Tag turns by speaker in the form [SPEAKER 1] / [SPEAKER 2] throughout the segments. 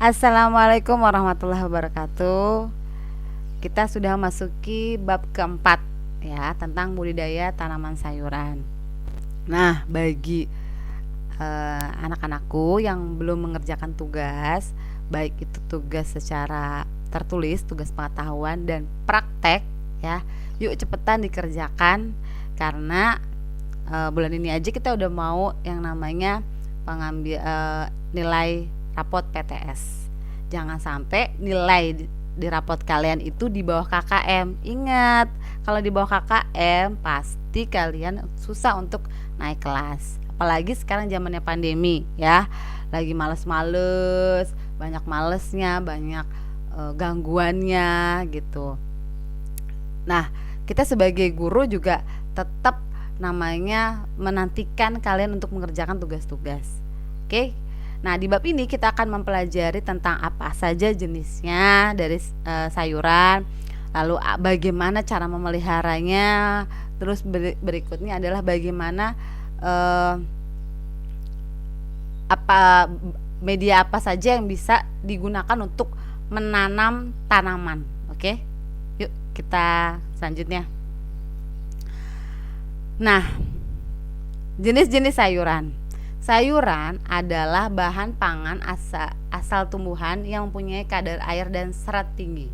[SPEAKER 1] Assalamualaikum warahmatullahi wabarakatuh. Kita sudah masuki bab keempat ya tentang budidaya tanaman sayuran. Nah, bagi anak-anakku yang belum mengerjakan tugas, baik itu tugas secara tertulis, tugas pengetahuan dan praktek ya, yuk cepetan dikerjakan karena bulan ini aja kita udah mau yang namanya pengambil nilai rapot PTS. Jangan sampai nilai di rapot kalian itu di bawah KKM. Ingat, kalau di bawah KKM pasti kalian susah untuk naik kelas. Apalagi sekarang zamannya pandemi ya. Lagi males-males, banyak malesnya, banyak gangguannya gitu. Nah, kita sebagai guru juga tetap namanya menantikan kalian untuk mengerjakan tugas-tugas. Oke. Nah, di bab ini kita akan mempelajari tentang apa saja jenisnya dari sayuran, lalu bagaimana cara memeliharanya, terus berikutnya adalah bagaimana apa media apa saja yang bisa digunakan untuk menanam tanaman. Oke. Yuk, kita selanjutnya. Nah, jenis-jenis sayuran. Sayuran adalah bahan pangan asal tumbuhan yang mempunyai kadar air dan serat tinggi.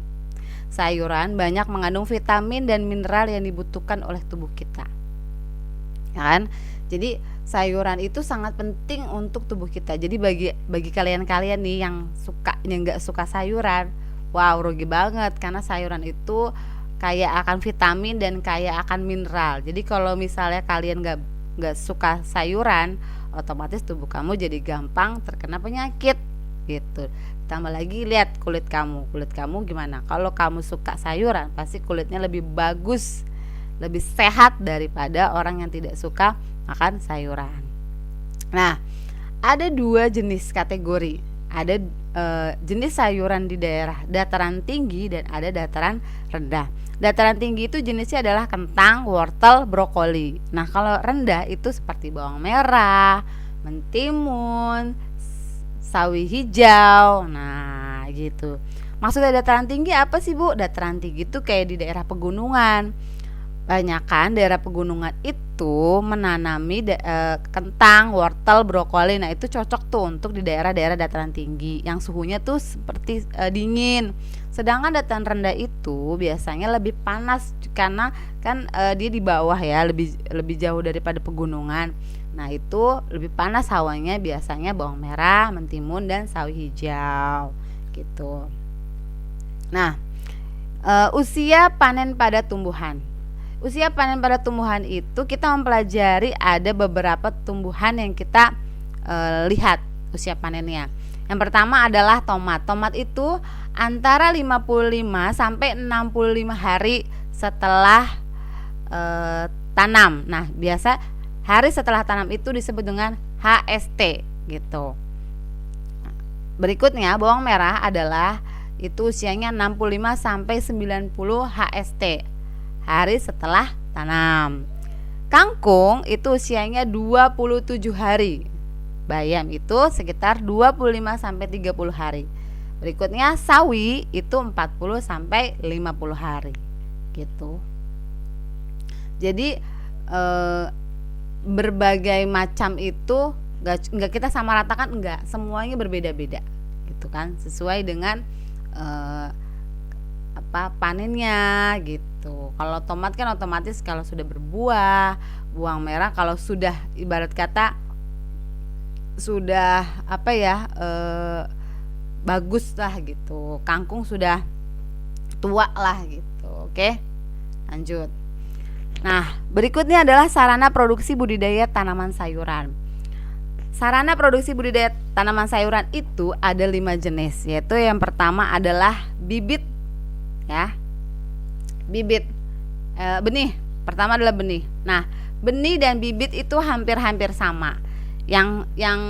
[SPEAKER 1] Sayuran banyak mengandung vitamin dan mineral yang dibutuhkan oleh tubuh kita. Ya kan? Jadi sayuran itu sangat penting untuk tubuh kita. Jadi bagi kalian-kalian nih yang nggak suka sayuran, wow, rugi banget karena sayuran itu kaya akan vitamin dan kaya akan mineral. Jadi kalau misalnya kalian nggak suka sayuran, otomatis tubuh kamu jadi gampang terkena penyakit gitu. Tambah lagi lihat kulit kamu gimana. Kalau kamu suka sayuran, pasti kulitnya lebih bagus, lebih sehat daripada orang yang tidak suka makan sayuran. Nah, ada dua jenis kategori. Ada jenis sayuran di daerah dataran tinggi dan ada dataran rendah. Dataran tinggi itu jenisnya adalah kentang, wortel, brokoli. Nah, kalau rendah itu seperti bawang merah, mentimun, sawi hijau. Nah, gitu. Maksudnya dataran tinggi apa sih, Bu? Dataran tinggi itu kayak di daerah pegunungan. Banyakan daerah pegunungan itu menanami kentang, wortel, brokoli. Nah, itu cocok tuh untuk di daerah-daerah dataran tinggi yang suhunya tuh seperti dingin. Sedangkan dataran rendah itu biasanya lebih panas karena kan dia di bawah ya, lebih jauh daripada pegunungan. Nah, itu lebih panas hawanya, biasanya bawang merah, mentimun dan sawi hijau gitu. Nah, usia panen pada tumbuhan. Usia panen pada tumbuhan itu kita mempelajari ada beberapa tumbuhan yang kita lihat usia panennya. Yang pertama adalah tomat. Tomat itu antara 55 sampai 65 hari setelah tanam. Nah, biasa hari setelah tanam itu disebut dengan HST gitu. Berikutnya bawang merah adalah itu usianya 65 sampai 90 HST. Hari setelah tanam. Kangkung itu usianya 27 hari. Bayam itu sekitar 25 sampai 30 hari. Berikutnya sawi itu 40 sampai 50 hari. Gitu. Jadi berbagai macam itu enggak kita sama ratakan, enggak, semuanya berbeda-beda gitu kan, sesuai dengan panennya gitu. Kalau tomat kan otomatis kalau sudah berbuah, bawang merah kalau sudah ibarat kata sudah bagus lah gitu. Kangkung sudah tua lah gitu. Oke. Lanjut. Nah, berikutnya adalah sarana produksi budidaya tanaman sayuran. Sarana produksi budidaya tanaman sayuran itu ada 5 jenis, yaitu yang pertama adalah bibit ya. Bibit benih. Pertama adalah benih. Nah, benih dan bibit itu hampir-hampir sama. Yang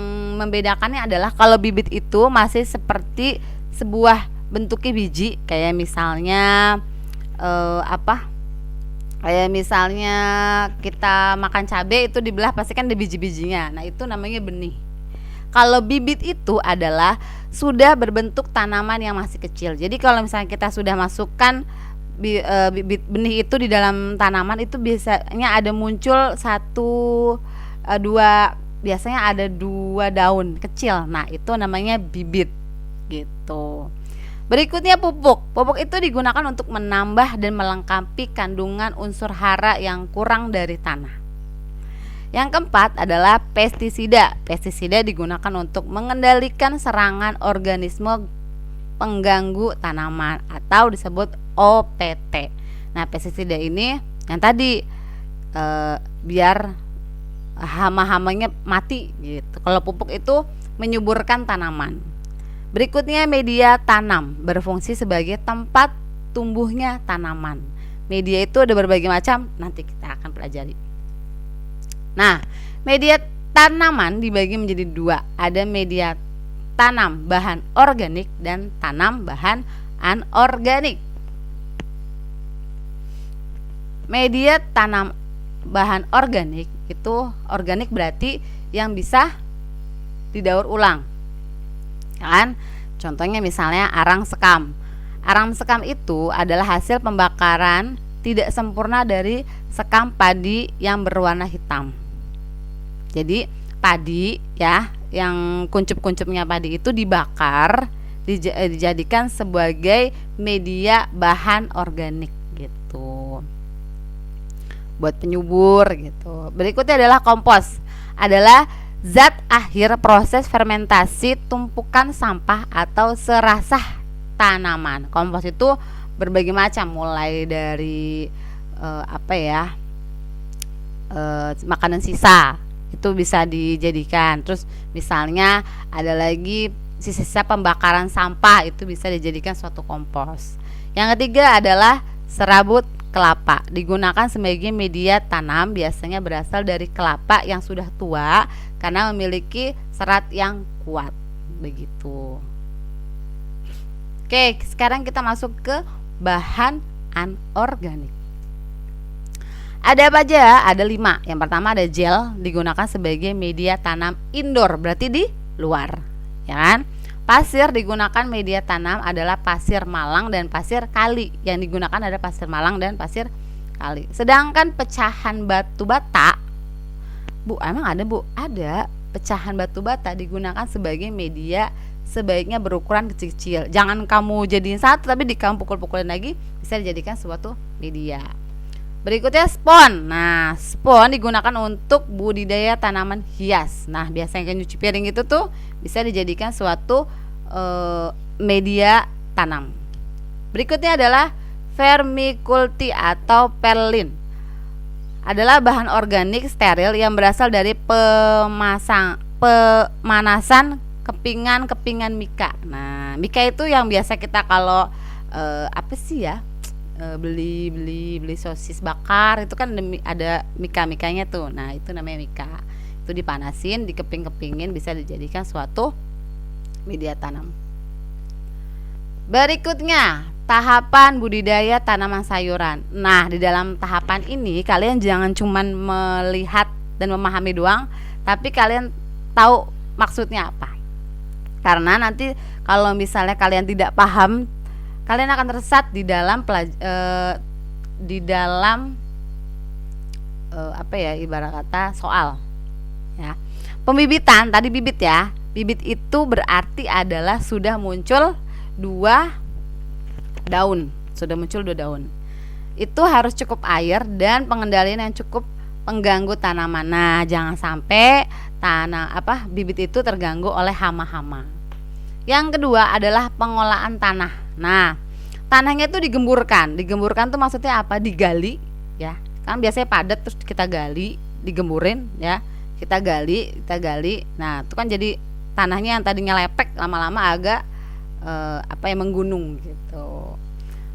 [SPEAKER 1] membedakannya adalah kalau bibit itu masih seperti sebuah bentuknya biji, kayak misalnya kayak misalnya kita makan cabai itu dibelah pasti kan ada biji-bijinya. Nah, itu namanya benih. Kalau bibit itu adalah sudah berbentuk tanaman yang masih kecil. Jadi kalau misalnya kita sudah masukkan bibit benih itu di dalam tanaman, itu biasanya ada muncul dua, biasanya ada 2 daun kecil. Nah, itu namanya bibit gitu. Berikutnya pupuk. Pupuk itu digunakan untuk menambah dan melengkapi kandungan unsur hara yang kurang dari tanah. Yang keempat adalah pestisida. Pestisida digunakan untuk mengendalikan serangan organisme pengganggu tanaman atau disebut OPT. Nah, pestisida ini yang tadi biar hama-hamanya mati gitu. Kalau pupuk itu menyuburkan tanaman. Berikutnya media tanam, berfungsi sebagai tempat tumbuhnya tanaman. Media itu ada berbagai macam, nanti kita akan pelajari. Nah, media tanaman dibagi menjadi 2. Ada media tanam bahan organik dan tanam bahan anorganik. Media tanam bahan organik itu, organik berarti yang bisa didaur ulang, kan? Contohnya misalnya arang sekam. Arang sekam itu adalah hasil pembakaran tidak sempurna dari sekam padi yang berwarna hitam. Jadi padi ya, yang kuncup-kuncupnya padi itu dibakar, dijadikan sebagai media bahan organik gitu, buat penyubur gitu. Berikutnya adalah kompos. Adalah zat akhir proses fermentasi tumpukan sampah atau serasah tanaman. Kompos itu berbagai macam, mulai dari makanan sisa itu bisa dijadikan. Terus misalnya ada lagi sisa pembakaran sampah, itu bisa dijadikan suatu kompos. Yang ketiga adalah serabut kelapa, digunakan sebagai media tanam, biasanya berasal dari kelapa yang sudah tua karena memiliki serat yang kuat begitu. Oke, sekarang kita masuk ke bahan anorganik. Ada apa aja? Ada 5. Yang pertama ada gel, digunakan sebagai media tanam indoor, berarti di luar, ya kan? Pasir digunakan media tanam adalah pasir malang dan pasir kali. Yang digunakan ada pasir malang dan pasir kali. Sedangkan pecahan batu bata, Bu, emang ada, Bu? Ada. Pecahan batu bata digunakan sebagai media, sebaiknya berukuran kecil-kecil. Jangan kamu jadiin satu, tapi kamu pukul-pukulin lagi, bisa dijadikan suatu media. Berikutnya spon. Nah, spon digunakan untuk budidaya tanaman hias. Nah, biasanya nyuci piring itu tuh bisa dijadikan suatu media tanam. Berikutnya adalah vermiculti atau perlin. Adalah bahan organik steril yang berasal dari pemanasan kepingan mika. Nah, mika itu yang biasa kita kalau beli sosis bakar itu kan ada mika-mikanya tuh. Nah, itu namanya mika. Itu dipanasin, dikeping-kepingin, bisa dijadikan suatu media tanam. Berikutnya, tahapan budidaya tanaman sayuran. Nah, di dalam tahapan ini kalian jangan cuman melihat dan memahami doang, tapi kalian tahu maksudnya apa. Karena nanti kalau misalnya kalian tidak paham, kalian akan tersesat di dalam ibarat kata soal, ya. Pembibitan, tadi bibit ya. Bibit itu berarti adalah sudah muncul 2 daun. Sudah muncul 2 daun. Itu harus cukup air dan pengendalian yang cukup pengganggu tanaman. Nah, jangan sampai bibit itu terganggu oleh hama-hama. Yang kedua adalah pengolahan tanah. Nah, tanahnya itu digemburkan. Digemburkan tuh maksudnya apa? Digali, ya. Kan biasanya padat, terus kita gali, digemburin, ya. Kita gali. Nah, itu kan jadi tanahnya yang tadinya lepek lama-lama agak menggunung gitu.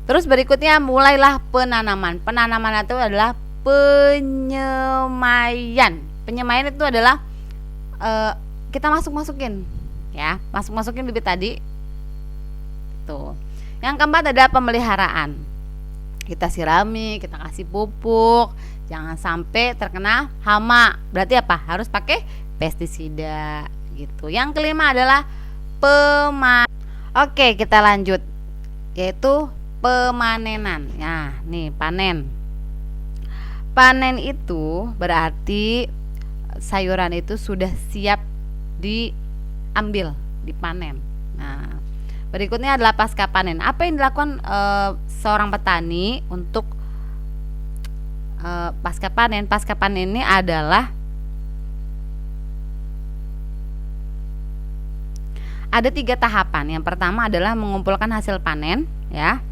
[SPEAKER 1] Terus berikutnya mulailah penanaman. Penanaman itu adalah penyemaian. Penyemaian itu adalah kita masukin, ya. Masukin bibit tadi. Tuh. Yang keempat adalah pemeliharaan. Kita sirami, kita kasih pupuk, jangan sampai terkena hama. Berarti apa? Harus pakai pestisida gitu. Yang kelima adalah Oke, kita lanjut, yaitu pemanenan. Nah, nih panen. Panen itu berarti sayuran itu sudah siap diambil, dipanen. Nah, berikutnya adalah pasca panen. Apa yang dilakukan seorang petani untuk pasca panen? Pasca panen ini adalah ada 3 tahapan. Yang pertama adalah mengumpulkan hasil panen, ya.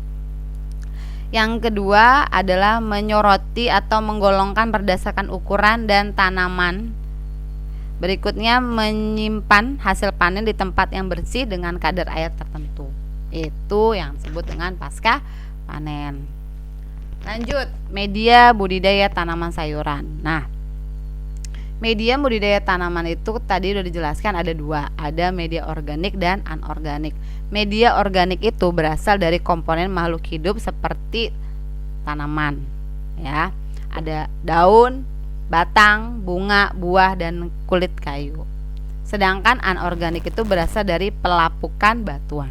[SPEAKER 1] Yang kedua adalah menyoroti atau menggolongkan berdasarkan ukuran dan tanaman. Berikutnya menyimpan hasil panen di tempat yang bersih dengan kadar air tertentu. Itu yang disebut dengan pasca panen. Lanjut, media budidaya tanaman sayuran. Nah, media budidaya tanaman itu tadi udah dijelaskan ada 2, ada media organik dan anorganik. Media organik itu berasal dari komponen makhluk hidup seperti tanaman, ya. Ada daun, batang, bunga, buah, dan kulit kayu. Sedangkan anorganik itu berasal dari pelapukan batuan.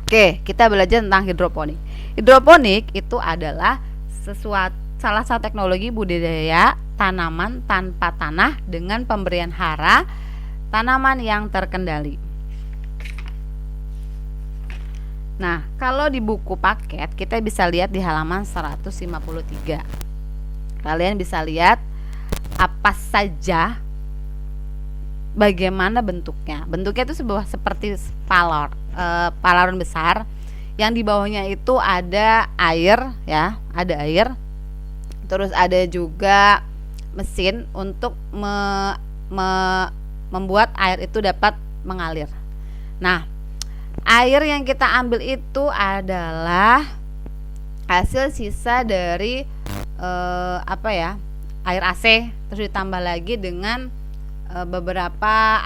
[SPEAKER 1] Oke, kita belajar tentang hidroponik. Hidroponik itu adalah salah satu teknologi budidaya tanaman tanpa tanah dengan pemberian hara tanaman yang terkendali. Nah, kalau di buku paket kita bisa lihat di halaman 153. Kalian bisa lihat apa saja, bagaimana bentuknya. Bentuknya itu seperti palaron besar yang di bawahnya itu ada air, ya, ada air. Terus ada juga mesin untuk membuat air itu dapat mengalir. Nah, air yang kita ambil itu adalah hasil sisa dari air AC, terus ditambah lagi dengan beberapa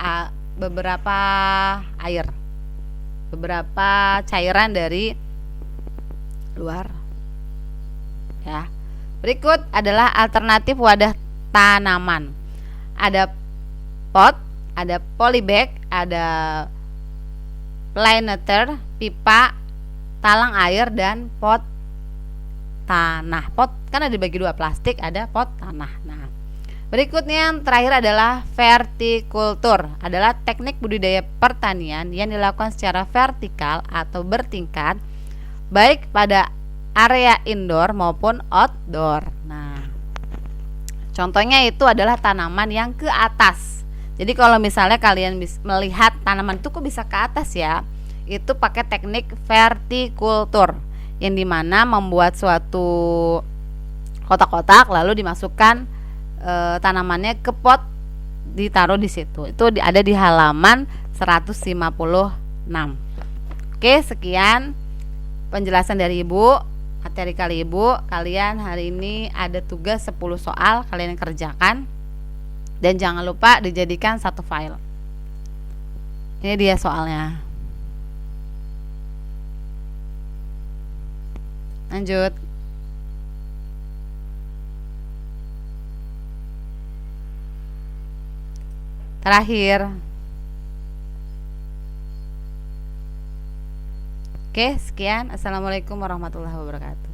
[SPEAKER 1] cairan dari luar, ya. Berikut adalah alternatif wadah tanaman. Ada pot, ada polybag, ada planter, pipa, talang air, dan pot tanah. Pot kan ada dibagi 2, plastik, ada pot tanah. Nah, berikutnya yang terakhir adalah vertikultur. Adalah teknik budidaya pertanian yang dilakukan secara vertikal atau bertingkat, baik pada area indoor maupun outdoor. Nah, contohnya itu adalah tanaman yang ke atas. Jadi kalau misalnya kalian melihat tanaman itu kok bisa ke atas, ya, itu pakai teknik vertikultur, yang dimana membuat suatu kotak-kotak lalu dimasukkan tanamannya ke pot, ditaruh di situ. Itu ada di halaman 156. Oke, sekian penjelasan dari Ibu. Materi kali Ibu, kalian hari ini ada tugas 10 soal, kalian kerjakan. Dan jangan lupa dijadikan satu file. Ini dia soalnya. Lanjut. Terakhir. Oke, sekian. Assalamualaikum warahmatullahi wabarakatuh.